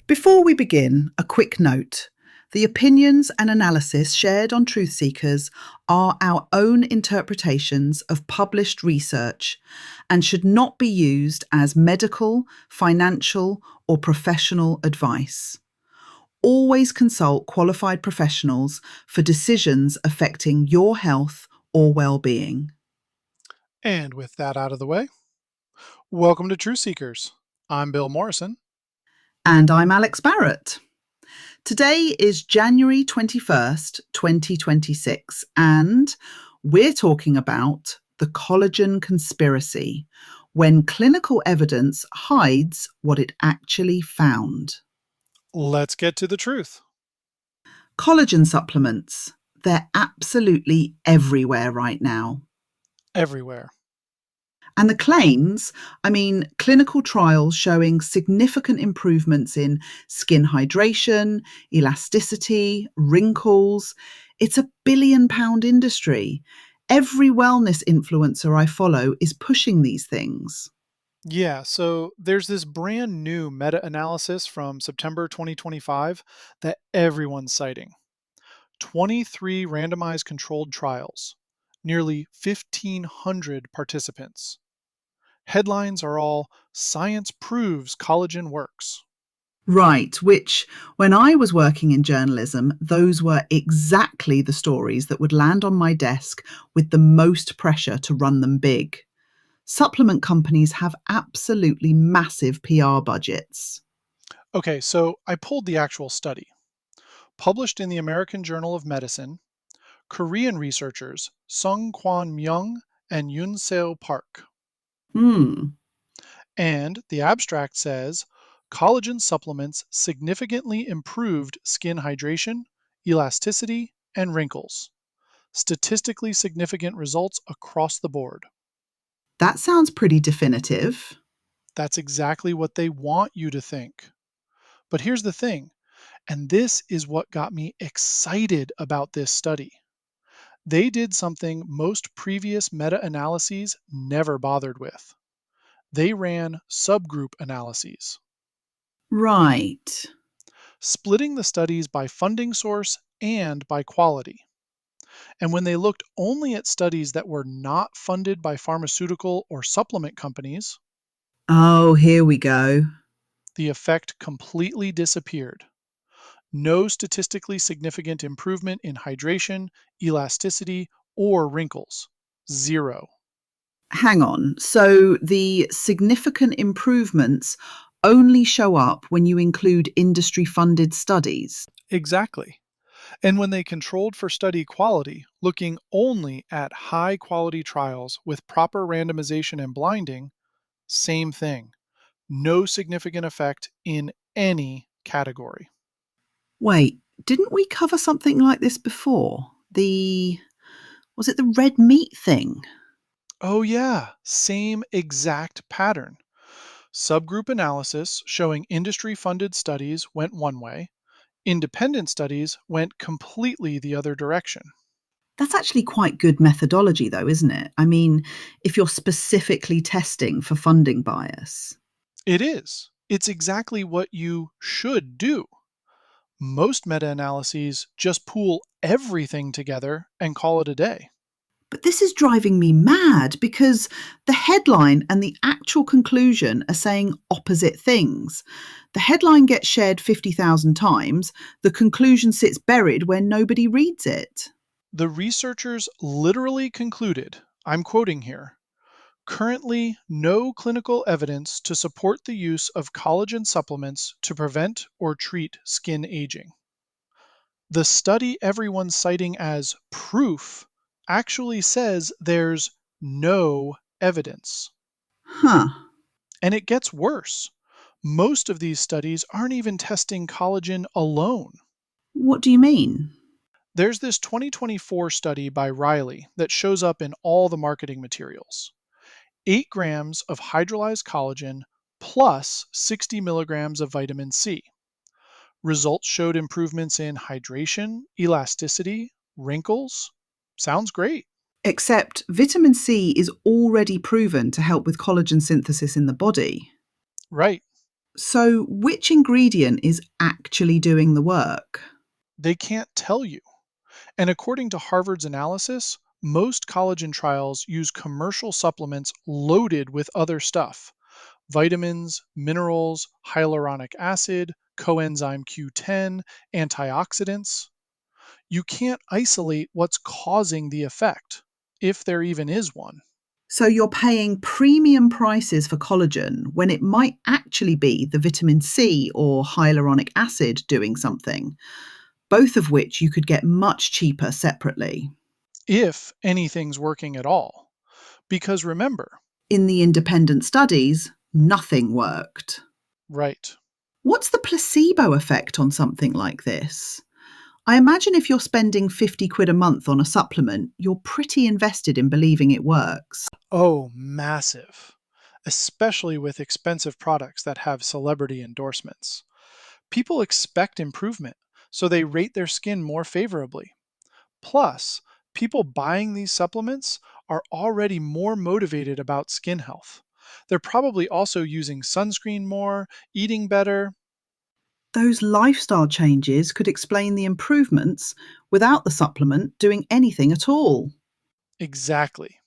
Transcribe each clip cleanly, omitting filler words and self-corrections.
Before we begin, a quick note. The opinions and analysis shared on Truth Seekers are our own interpretations of published research and should not be used as medical, financial, or professional advice. Always consult qualified professionals for decisions affecting your health or well-being. And with that out of the way, welcome to Truth Seekers. I'm Bill Morrison. And I'm Alex Barrett. Today is January 21st, 2026, and we're talking about the collagen conspiracy, when clinical evidence hides what it actually found. Let's get to the truth. Collagen supplements, they're absolutely everywhere right now. Everywhere. And the claims, clinical trials showing significant improvements in skin hydration, elasticity, wrinkles. It's a billion-pound industry. Every wellness influencer I follow is pushing these things. Yeah, so there's this brand new meta-analysis from September 2025 that everyone's citing. 23 randomized controlled trials, nearly 1,500 participants. Headlines are all "Science proves collagen works." Right, which, when I was working in journalism, those were exactly the stories that would land on my desk with the most pressure to run them big. Supplement companies have absolutely massive PR budgets. Okay, so I pulled the actual study. Published in the American Journal of Medicine, Korean researchers Sung Kwon Myung and Yoon Seo Park. Hmm. And the abstract says collagen supplements significantly improved skin hydration, elasticity, and wrinkles. Statistically significant results across the board. That sounds pretty definitive. That's exactly what they want you to think. But here's the thing, and this is what got me excited about this study. They did something most previous meta analyses never bothered with. They ran subgroup analyses, Right. splitting the studies by funding source and by quality. And when they looked only at studies that were not funded by pharmaceutical or supplement companies, Oh, here we go. the effect completely disappeared. No statistically significant improvement in hydration, elasticity, or wrinkles. Zero. Hang on. So the significant improvements only show up when you include industry funded studies. Exactly. And when they controlled for study quality, looking only at high quality trials with proper randomization and blinding, same thing. No significant effect in any category. Wait, didn't we cover something like this before? Was it the red meat thing? Oh, yeah, same exact pattern. Subgroup analysis showing industry funded studies went one way, independent studies went completely the other direction. That's actually quite good methodology, though, isn't it? If you're specifically testing for funding bias. It is. It's exactly what you should do. Most meta analyses just pool everything together and call it a day. But this is driving me mad because the headline and the actual conclusion are saying opposite things. The headline gets shared 50,000 times, the conclusion sits buried where nobody reads it. The researchers literally concluded, I'm quoting here, currently no clinical evidence to support the use of collagen supplements to prevent or treat skin aging. The study everyone's citing as proof actually says there's no evidence. Huh. And it gets worse. Most of these studies aren't even testing collagen alone. What do you mean? There's this 2024 study by Riley that shows up in all the marketing materials. 8 grams of hydrolyzed collagen plus 60 milligrams of vitamin C. Results showed improvements in hydration, elasticity, wrinkles. Sounds great. Except vitamin C is already proven to help with collagen synthesis in the body. Right. So, which ingredient is actually doing the work? They can't tell you. And according to Harvard's analysis, most collagen trials use commercial supplements loaded with other stuff: vitamins, minerals, hyaluronic acid, coenzyme Q10, antioxidants. You can't isolate what's causing the effect, if there even is one. So, you're paying premium prices for collagen when it might actually be the vitamin C or hyaluronic acid doing something, both of which you could get much cheaper separately. If anything's working at all. Because remember, In the independent studies, nothing worked. right, What's the placebo effect on something like this? I imagine if you're spending 50 quid a month on a supplement, you're pretty invested in believing it works. oh, massive, especially with expensive products that have celebrity endorsements. People expect improvement, so they rate their skin more favorably. Plus, people buying these supplements are already more motivated about skin health. They're probably also using sunscreen more, eating better. Those lifestyle changes could explain the improvements without the supplement doing anything at all. Exactly.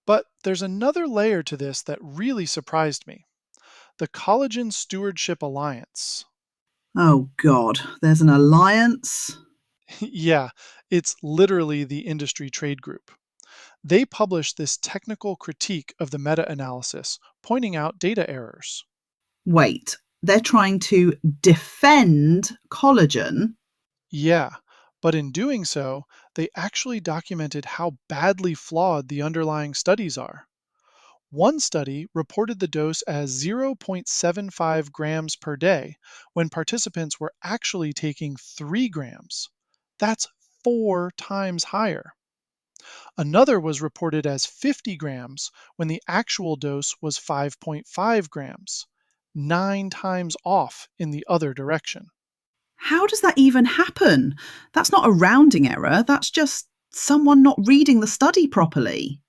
But there's another layer to this that really surprised me: the Collagen Stewardship Alliance. Oh, God, there's an alliance? Yeah, it's literally the industry trade group. They published this technical critique of the meta analysis, pointing out data errors. Wait, they're trying to defend collagen? Yeah, but in doing so, they actually documented how badly flawed the underlying studies are. One study reported the dose as 0.75 grams per day when participants were actually taking 3 grams. That's 4 times higher. Another was reported as 50 grams when the actual dose was 5.5 grams, 9 times off in the other direction. How does that even happen? That's not a rounding error, that's just someone not reading the study properly.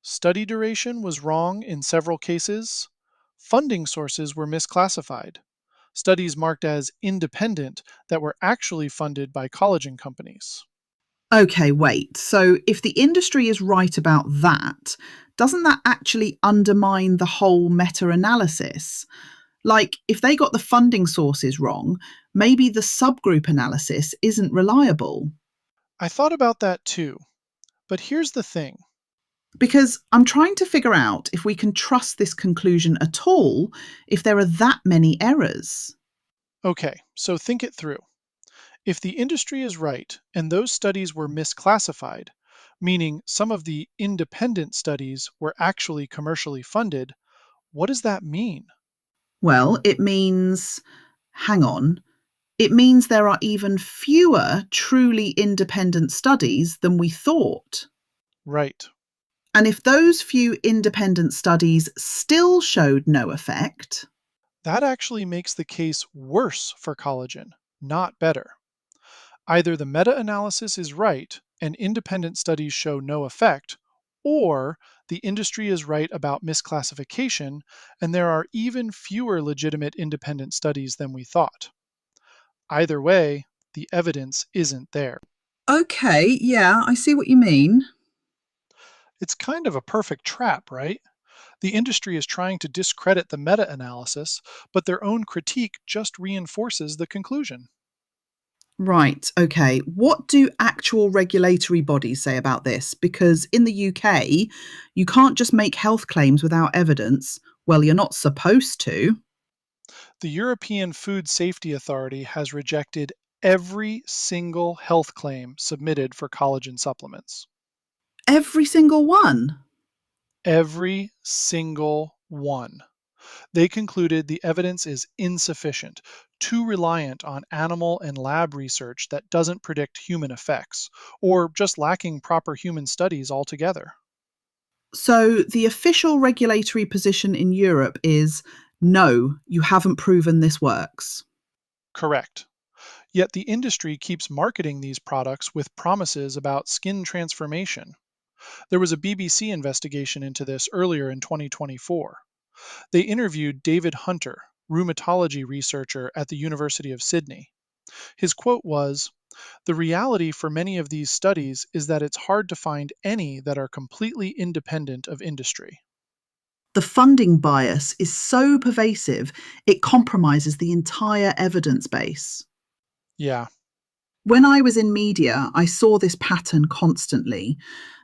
Study duration was wrong in several cases. Funding sources were misclassified. Studies marked as independent that were actually funded by collagen companies. Okay, wait. So if the industry is right about that, doesn't that actually undermine the whole meta analysis? Like, if they got the funding sources wrong, maybe the subgroup analysis isn't reliable. I thought about that too, but here's the thing. Because I'm trying to figure out if we can trust this conclusion at all if there are that many errors. Okay, so think it through. If the industry is right and those studies were misclassified, meaning some of the independent studies were actually commercially funded, what does that mean? Well, it means, hang on, it means there are even fewer truly independent studies than we thought. Right. And if those few independent studies still showed no effect, That actually makes the case worse for collagen, not better. Either the meta analysis is right and independent studies show no effect, or the industry is right about misclassification and there are even fewer legitimate independent studies than we thought. Either way, the evidence isn't there. okay, yeah, I see what you mean. It's kind of a perfect trap, right? The industry is trying to discredit the meta analysis, but their own critique just reinforces the conclusion. Right, okay. What do actual regulatory bodies say about this? Because in the UK, you can't just make health claims without evidence. Well, you're not supposed to. The European Food Safety Authority has rejected every single health claim submitted for collagen supplements. Every single one. Every single one. They concluded the evidence is insufficient, too reliant on animal and lab research that doesn't predict human effects, or just lacking proper human studies altogether. So the official regulatory position in Europe is no, you haven't proven this works. Correct. Yet the industry keeps marketing these products with promises about skin transformation. There was a BBC investigation into this earlier in 2024. They interviewed David Hunter, rheumatology researcher at the University of Sydney. His quote was, "The reality for many of these studies is that it's hard to find any that are completely independent of industry." The funding bias is so pervasive, it compromises the entire evidence base. Yeah, When I was in media, I saw this pattern constantly.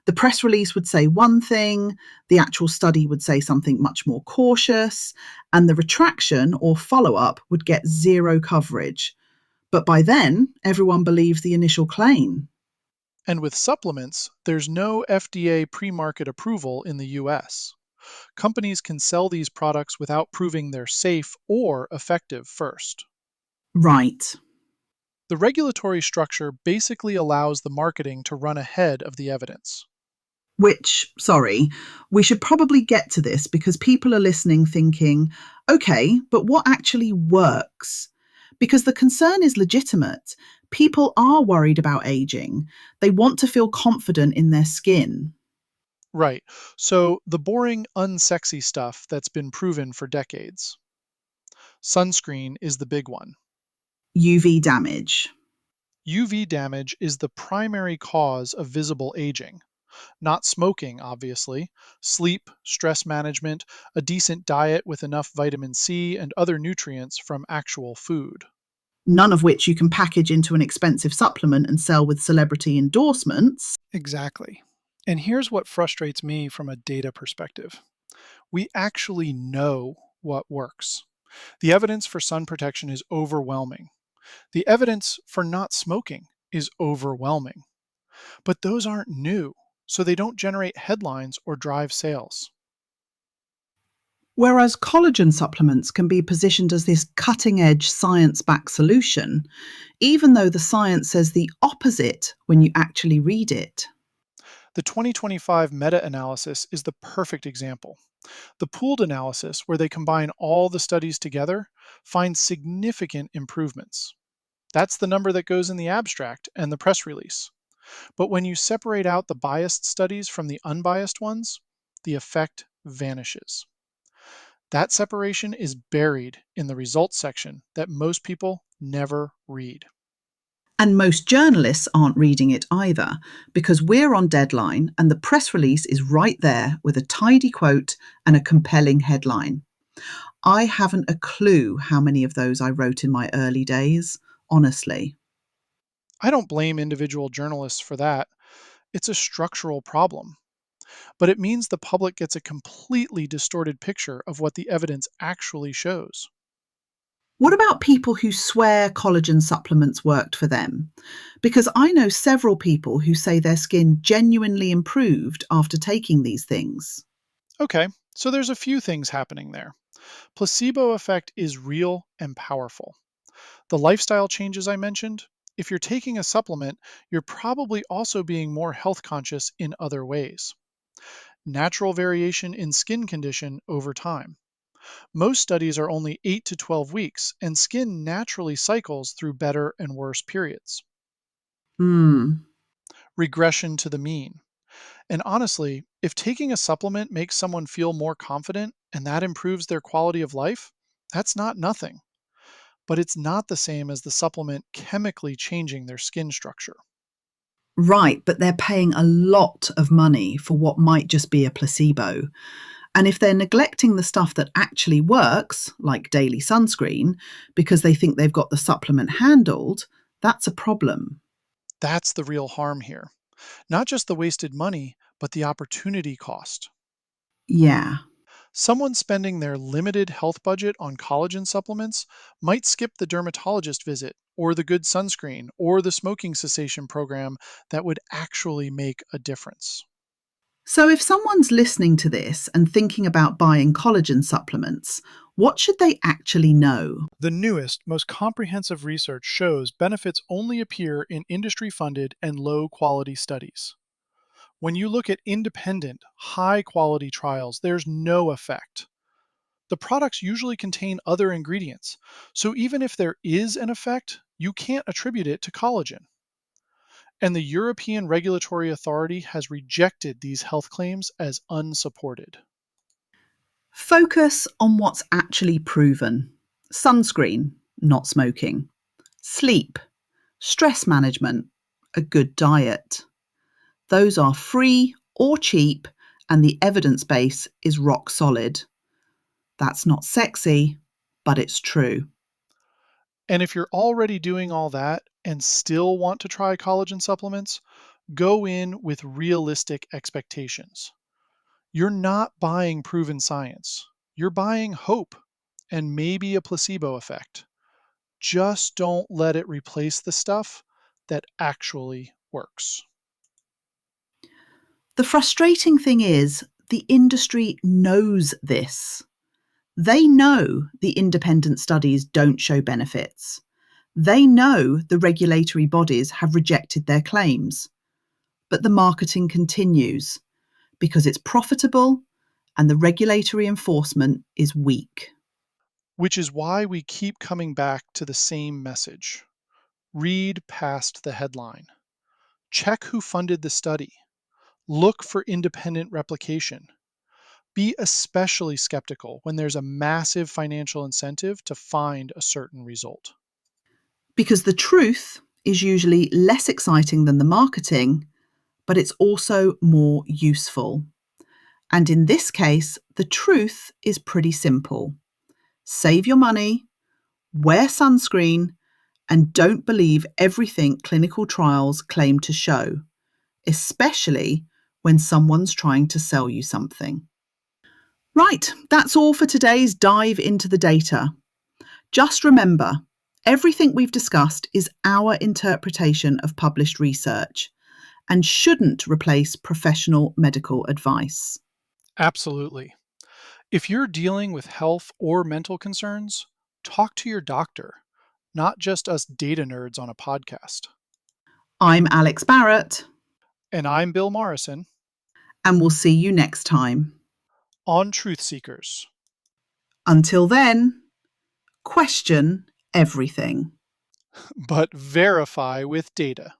The press release would say one thing, the actual study would say something much more cautious, and the retraction or follow up would get zero coverage. But by then, everyone believed the initial claim. and with supplements, there's no FDA pre market approval in the US. Companies can sell these products without proving they're safe or effective first. Right. The regulatory structure basically allows the marketing to run ahead of the evidence. Which, sorry, we should probably get to this because people are listening thinking, okay, but what actually works? Because the concern is legitimate. People are worried about aging. They want to feel confident in their skin. Right. So the boring, unsexy stuff that's been proven for decades. Sunscreen is the big one. UV damage. UV damage is the primary cause of visible aging. Not smoking, obviously. Sleep, stress management, a decent diet with enough vitamin C and other nutrients from actual food. None of which you can package into an expensive supplement and sell with celebrity endorsements. Exactly. And here's what frustrates me from a data perspective. We actually know what works. The evidence for sun protection is overwhelming. The evidence for not smoking is overwhelming. But those aren't new, so they don't generate headlines or drive sales. Whereas collagen supplements can be positioned as this cutting edge science backed solution, even though the science says the opposite when you actually read it. The 2025 meta analysis is the perfect example. The pooled analysis, where they combine all the studies together, finds significant improvements. That's the number that goes in the abstract and the press release. But when you separate out the biased studies from the unbiased ones, the effect vanishes. That separation is buried in the results section that most people never read. And most journalists aren't reading it either because we're on deadline and the press release is right there with a tidy quote and a compelling headline. I haven't a clue how many of those I wrote in my early days, honestly. I don't blame individual journalists for that. It's a structural problem. But it means the public gets a completely distorted picture of what the evidence actually shows. What about people who swear collagen supplements worked for them? Because I know several people who say their skin genuinely improved after taking these things. Okay, so there's a few things happening there. Placebo effect is real and powerful. The lifestyle changes I mentioned, if you're taking a supplement, you're probably also being more health conscious in other ways. Natural variation in skin condition over time. Most studies are only 8 to 12 weeks, and skin naturally cycles through better and worse periods. Hmm. Regression to the mean. And honestly, if taking a supplement makes someone feel more confident and that improves their quality of life, that's not nothing. But it's not the same as the supplement chemically changing their skin structure. Right, but they're paying a lot of money for what might just be a placebo. And if they're neglecting the stuff that actually works, like daily sunscreen, because they think they've got the supplement handled, that's a problem. That's the real harm here. Not just the wasted money, but the opportunity cost. Yeah. Someone spending their limited health budget on collagen supplements might skip the dermatologist visit, or the good sunscreen, or the smoking cessation program that would actually make a difference. So if someone's listening to this and thinking about buying collagen supplements, what should they actually know? The newest, most comprehensive research shows benefits only appear in industry funded and low quality studies. When you look at independent, high quality trials, there's no effect. The products usually contain other ingredients, so even if there is an effect, you can't attribute it to collagen. And the European Regulatory Authority has rejected these health claims as unsupported. Focus on what's actually proven. Sunscreen, not smoking. Sleep, stress management, a good diet. Those are free or cheap, and the evidence base is rock solid. That's not sexy, but it's true. And if you're already doing all that and still want to try collagen supplements, go in with realistic expectations. You're not buying proven science. You're buying hope and maybe a placebo effect. Just don't let it replace the stuff that actually works. The frustrating thing is, the industry knows this. They know the independent studies don't show benefits. They know the regulatory bodies have rejected their claims. But the marketing continues because it's profitable and the regulatory enforcement is weak. Which is why we keep coming back to the same message. Read past the headline. Check who funded the study. Look for independent replication. Be especially skeptical when there's a massive financial incentive to find a certain result. Because the truth is usually less exciting than the marketing, but it's also more useful. And in this case, the truth is pretty simple. Save your money, wear sunscreen, and don't believe everything clinical trials claim to show, especially when someone's trying to sell you something. Right, that's all for today's dive into the data. Just remember, everything we've discussed is our interpretation of published research and shouldn't replace professional medical advice. Absolutely. If you're dealing with health or mental concerns, talk to your doctor, not just us data nerds on a podcast. I'm Alex Barrett, And I'm Bill Morrison and we'll see you next time. on Truth Seekers. Until then, question everything. But verify with data.